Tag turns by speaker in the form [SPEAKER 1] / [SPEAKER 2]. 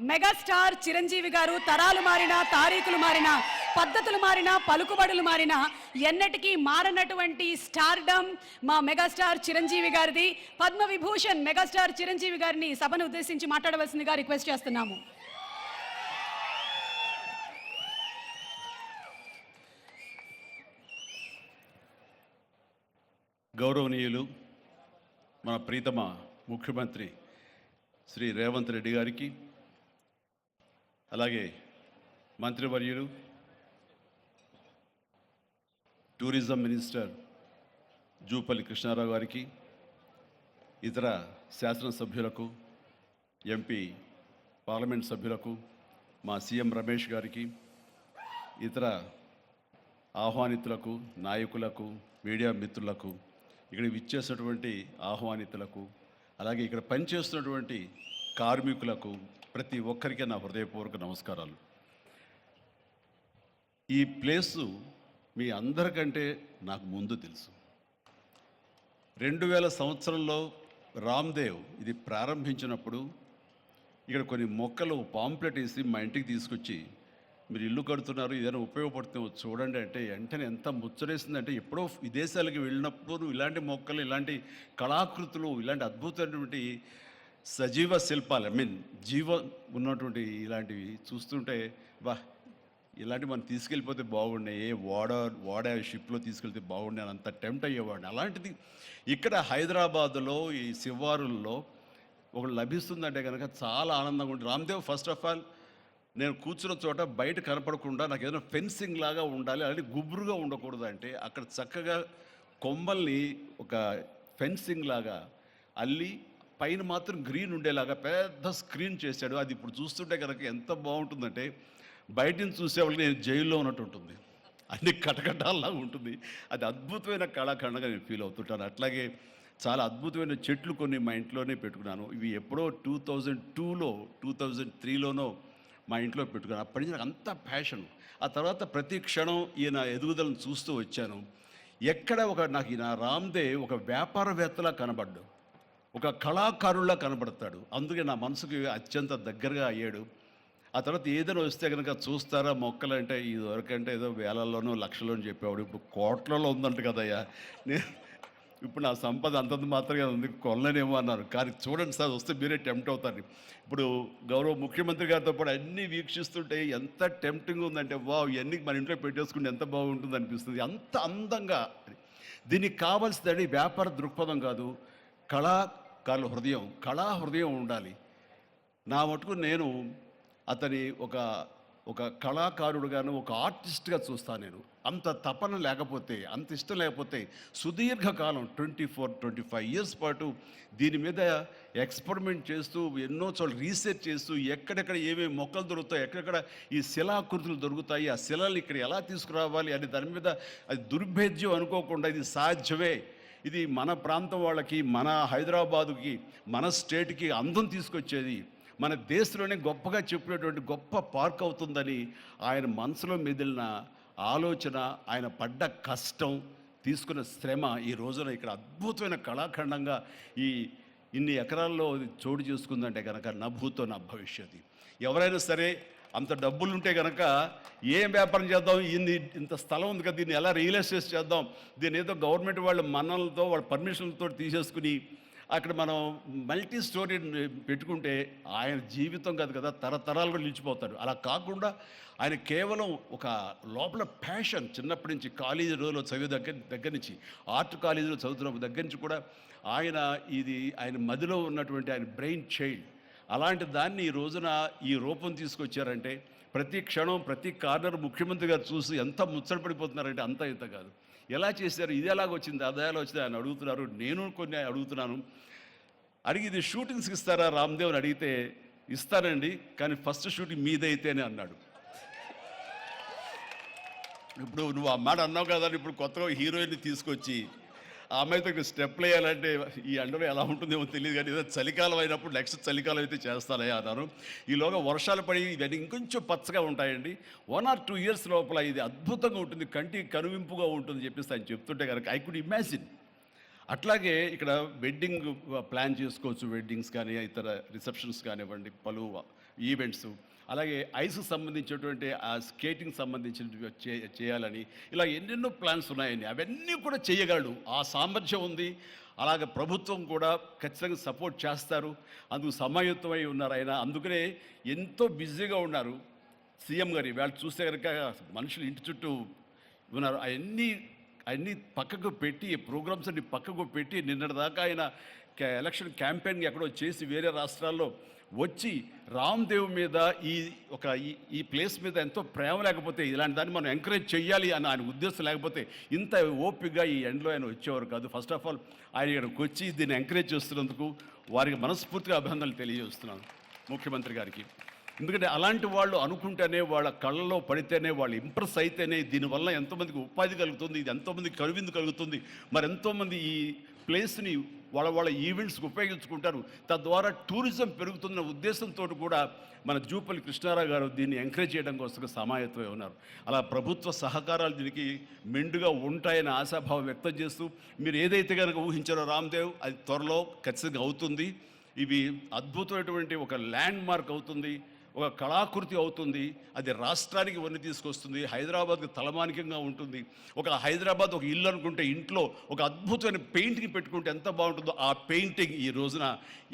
[SPEAKER 1] Megastar Chiranjeevi గారు తరాలు మారినా, తారీఖులు మారినా, పద్ధతులు మారినా, పలుకుబడులు మారినా ఎన్నటికీ మారనటువంటి స్టార్డమ్ మా మెగాస్టార్ చిరంజీవి గారిది. పద్మ విభూషణ్ మెగాస్టార్ చిరంజీవి గారిని సభను ఉద్దేశించి మాట్లాడవలసిందిగా రిక్వెస్ట్ చేస్తున్నాము.
[SPEAKER 2] గౌరవనీయులు మన ప్రీతమ ముఖ్యమంత్రి శ్రీ రేవంత్ రెడ్డి గారికి, అలాగే మంత్రివర్యులు టూరిజం మినిస్టర్ జూపల్లి కృష్ణారావు గారికి, ఇతర శాసనసభ్యులకు, ఎంపీ పార్లమెంట్ సభ్యులకు, మా సీఎం రమేష్ గారికి, ఇతర ఆహ్వానితులకు, నాయకులకు, మీడియా మిత్రులకు, ఇక్కడ విచ్చేసినటువంటి ఆహ్వానితులకు, అలాగే ఇక్కడ పనిచేస్తున్నటువంటి కార్మికులకు, ప్రతి ఒక్కరికి నా హృదయపూర్వక నమస్కారాలు. ఈ ప్లేసు మీ అందరికంటే నాకు ముందు తెలుసు. 2000 సంవత్సరంలో రామ్దేవ్ ఇది ప్రారంభించినప్పుడు ఇక్కడ కొన్ని మొక్కలు పాంప్లెట్ వేసి మా ఇంటికి తీసుకొచ్చి, మీరు ఇల్లు కడుతున్నారు, ఏదైనా ఉపయోగపడుతుందో చూడండి అంటే వెంటనే ఎంత ముచ్చరేసిందంటే, ఎప్పుడో విదేశాలకు వెళ్ళినప్పుడు ఇలాంటి మొక్కలు, ఇలాంటి కళాకృతులు, ఇలాంటి అద్భుతమైనటువంటి సజీవ శిల్పాలు, జీవం ఉన్నటువంటి ఇలాంటివి చూస్తుంటే ఇలాంటివి మనం తీసుకెళ్ళిపోతే బాగున్నాయి, వాడ షిప్లో తీసుకెళ్తే బాగుండే అని అంత టెంప్ట్ అయ్యేవాడిని. అలాంటిది ఇక్కడ హైదరాబాదులో ఈ శివారుల్లో ఒకటి లభిస్తుందంటే కనుక చాలా ఆనందంగా ఉంటుంది. రామ్దేవ్ ఫస్ట్ ఆఫ్ ఆల్ నేను కూర్చున్న చోట బయట కనపడకుండా నాకు ఏదైనా ఫెన్సింగ్ లాగా ఉండాలి, అలాంటి గుబురుగా ఉండకూడదు అంటే అక్కడ చక్కగా కొమ్మల్ని ఒక ఫెన్సింగ్ లాగా అల్లి పైన మాత్రం గ్రీన్ ఉండేలాగా పెద్ద స్క్రీన్ చేశాడు. అది ఇప్పుడు చూస్తుంటే కనుక ఎంత బాగుంటుందంటే బయట నుంచి చూసేవాళ్ళకి నేను జైల్లో ఉన్నట్టు ఉంటుంది, అన్ని కటకటాల్లాగా ఉంటుంది. అది అద్భుతమైన కళాఖండంగా నేను ఫీల్ అవుతుంటాను. అట్లాగే చాలా అద్భుతమైన చెట్లు కొన్ని మా ఇంట్లోనే పెట్టుకున్నాను. ఇవి ఎప్పుడో 2002లో 2003లోనో మా ఇంట్లో పెట్టుకున్నాను. అప్పటి నుంచి నాకు అంత ప్యాషన్. ఆ తర్వాత ప్రతి క్షణం ఈయన ఎదుగుదలను చూస్తూ వచ్చాను. ఎక్కడ నాకు ఈయన రామ్దేవ్ ఒక వ్యాపారవేత్తలా కనబడ్డు, ఒక కళాకారుల్లా కనబడతాడు. అందుకే నా మనసుకి అత్యంత దగ్గరగా అయ్యాడు. ఆ తర్వాత ఏదైనా వస్తే కనుక చూస్తారా మొక్కలు అంటే, ఇది వరకంటే ఏదో వేలల్లోనో లక్షల్లోనూ చెప్పేవాడు, ఇప్పుడు కోట్లలో ఉందంట కదయ్యా. ఇప్పుడు నా సంపద అంతంత మాత్రమే ఉంది, కొనలేనేమో అన్నారు. కానీ చూడండి సార్, వస్తే మీరే టెంప్ట్ అవుతారు. ఇప్పుడు గౌరవ ముఖ్యమంత్రి గారితో పాటు అన్నీ వీక్షిస్తుంటే ఎంత టెంప్టింగ్ ఉందంటే, ఇవన్నీ మన ఇంట్లో పెట్టేసుకుంటే ఎంత బాగుంటుంది అనిపిస్తుంది. అంత అందంగా దీనికి కావాల్సిందని వ్యాపార దృక్పథం కాదు, కళాకారుల హృదయం, కళా హృదయం ఉండాలి. నా మటుకు నేను అతని ఒక కళాకారుడుగాను, ఒక ఆర్టిస్ట్గా చూస్తాను. నేను అంత తపన లేకపోతే, అంత ఇష్టం లేకపోతే సుదీర్ఘకాలం 24-25 ఇయర్స్ పాటు దీని మీద ఎక్స్పెరిమెంట్ చేస్తూ, ఎన్నో చోట్ల రీసెర్చ్ చేస్తూ, ఎక్కడెక్కడ ఏమేమి మొక్కలు దొరుకుతాయి, ఎక్కడెక్కడ ఈ శిలాకృతులు దొరుకుతాయి, ఆ శిలలు ఇక్కడ ఎలా తీసుకురావాలి అని దాని మీద అది దుర్భేద్యం అనుకోకుండా ఇది సాధ్యమే, ఇది మన ప్రాంతం వాళ్ళకి, మన హైదరాబాదుకి, మన స్టేట్కి అందం తీసుకొచ్చేది, మన దేశంలోనే గొప్పగా చెప్పినటువంటి గొప్ప పార్క్ అవుతుందని ఆయన మనసులో మెదిలిన ఆలోచన, ఆయన పడ్డ కష్టం, తీసుకున్న శ్రమ ఈ రోజున ఇక్కడ అద్భుతమైన కళాఖండంగా ఇన్ని ఎకరాల్లో చోటు చేసుకుందంటే కనుక నా భూతో నా భవిష్యత్తు. ఎవరైనా సరే అంత డబ్బులుంటే కనుక ఏం వ్యాపారం చేద్దాం, ఇంత స్థలం ఉంది కదా, దీన్ని ఎలా రియల్ ఎస్టేట్ చేద్దాం, దీన్ని ఏదో గవర్నమెంట్ వాళ్ళ మన్నలతో వాళ్ళ పర్మిషన్లతో తీసేసుకుని అక్కడ మనం మల్టీ స్టోరీ పెట్టుకుంటే ఆయన జీవితం కాదు కదా, తరతరాలుగా నిలిచిపోతాడు. అలా కాకుండా ఆయన కేవలం ఒక లోపల ప్యాషన్, చిన్నప్పటి నుంచి కాలేజీ రోజులో చదివే దగ్గర నుంచి, ఆర్ట్ కాలేజీలో చదువుతున్న దగ్గర నుంచి కూడా ఆయన మదిలో ఉన్నటువంటి ఆయన బ్రెయిన్ చైల్డ్, అలాంటి దాన్ని ఈ రోజున ఈ రూపం తీసుకొచ్చారంటే ప్రతి క్షణం, ప్రతి కార్నర్ ముఖ్యమంత్రి గారు చూసి ఎంత ముచ్చటపడిపోతున్నారంటే అంత ఇంత కాదు. ఎలా చేశారు, ఇది ఎలాగొచ్చింది, అది ఎలా వచ్చింది ఆయన అడుగుతున్నారు. నేను కొన్ని అడుగుతున్నాను. అడిగి ఇది షూటింగ్స్కి ఇస్తారా రామ్దేవ్ అని అడిగితే, ఇస్తానండి, కానీ ఫస్ట్ షూటింగ్ మీదైతేనే అన్నాడు. ఇప్పుడు నువ్వు ఆ మాట అన్నావు కదా, ఇప్పుడు కొత్తగా హీరోయిన్ని తీసుకొచ్చి ఆ అమ్మాయితో స్టెప్లు వేయాలంటే ఈ ఎండలో ఎలా ఉంటుందేమో తెలియదు, కానీ ఏదో చలికాలం అయినప్పుడు నెక్స్ట్ చలికాలం అయితే చేస్తానే అన్నారు. ఈలోగా వర్షాలు పడి ఇవన్నీ ఇంకొంచెం పచ్చగా ఉంటాయండి. 1 or 2 ఇయర్స్ లోపల ఇది అద్భుతంగా ఉంటుంది, కంటికి కనువింపుగా ఉంటుంది చెప్పేసి ఆయన చెప్తుంటే కనుక ఐ కుడ్ ఇమాజిన్. అట్లాగే ఇక్కడ వెడ్డింగ్ ప్లాన్ చేసుకోవచ్చు, వెడ్డింగ్స్ కానీ ఇతర రిసెప్షన్స్ కానివ్వండి, పలు ఈవెంట్స్, అలాగే ఐస్కి సంబంధించినటువంటి ఆ స్కేటింగ్ సంబంధించినవి చేయాలని ఇలా ఎన్నెన్నో ప్లాన్స్ ఉన్నాయని అవన్నీ కూడా చేయగలడు. ఆ సామర్థ్యం ఉంది. అలాగే ప్రభుత్వం కూడా ఖచ్చితంగా సపోర్ట్ చేస్తారు. అందుకు సమాయుత్తమై ఉన్నారు ఆయన. అందుకనే ఎంతో బిజీగా ఉన్నారు సీఎం గారు. ఇవాళ చూస్తే కనుక మనుషులు ఇంటి చుట్టూ ఉన్నారు. అవన్నీ పక్కకు పెట్టి, ప్రోగ్రామ్స్ అన్ని పక్కకు పెట్టి నిన్నటిదాకా ఆయన ఎలక్షన్ క్యాంపెయిన్ ఎక్కడో చేసి వేరే రాష్ట్రాల్లో వచ్చి రామ్దేవ్ మీద ఈ ప్లేస్ మీద ఎంతో ప్రేమ లేకపోతే, ఇలాంటి దాన్ని మనం ఎంకరేజ్ చేయాలి అని ఆయన ఉద్దేశం లేకపోతే ఇంత ఓపికగా ఈ ఎండ్లో ఆయన వచ్చేవారు కాదు. ఫస్ట్ ఆఫ్ ఆల్ ఆయన ఇక్కడికి వచ్చి దీన్ని ఎంకరేజ్ చేస్తున్నందుకు వారికి మనస్ఫూర్తిగా అభినందనలు తెలియజేస్తున్నాను ముఖ్యమంత్రి గారికి. ఎందుకంటే అలాంటి వాళ్ళు అనుకుంటేనే, వాళ్ళ కళ్ళలో పడితేనే, వాళ్ళు ఇంప్రెస్ అయితేనే దీనివల్ల ఎంతోమందికి ఉపాధి కలుగుతుంది, ఇది ఎంతోమందికి కనువిందు కలుగుతుంది. మరి ఎంతోమంది ఈ ప్లేస్ని వాళ్ళ ఈవెంట్స్కి ఉపయోగించుకుంటారు. తద్వారా టూరిజం పెరుగుతున్న ఉద్దేశంతో కూడా మన జూపల్లి కృష్ణారావు గారు దీన్ని ఎంకరేజ్ చేయడం కోసం సమాయత్తమై ఉన్నారు. అలా ప్రభుత్వ సహకారాలు దీనికి మెండుగా ఉంటాయని ఆశాభావం వ్యక్తం చేస్తూ, మీరు ఏదైతే కనుక ఊహించారో రామ్దేవ్, అది త్వరలో ఖచ్చితంగా అవుతుంది. ఇవి అద్భుతమైనటువంటి ఒక ల్యాండ్ మార్క్ అవుతుంది, ఒక కళాకృతి అవుతుంది. అది రాష్ట్రానికి వన్నీ తీసుకొస్తుంది. హైదరాబాద్కి తలమానికంగా ఉంటుంది. ఒక హైదరాబాద్ ఒక ఇల్లు అనుకుంటే ఇంట్లో ఒక అద్భుతమైన పెయింటింగ్ పెట్టుకుంటే ఎంత బాగుంటుందో ఆ పెయింటింగ్ ఈ రోజున ఈ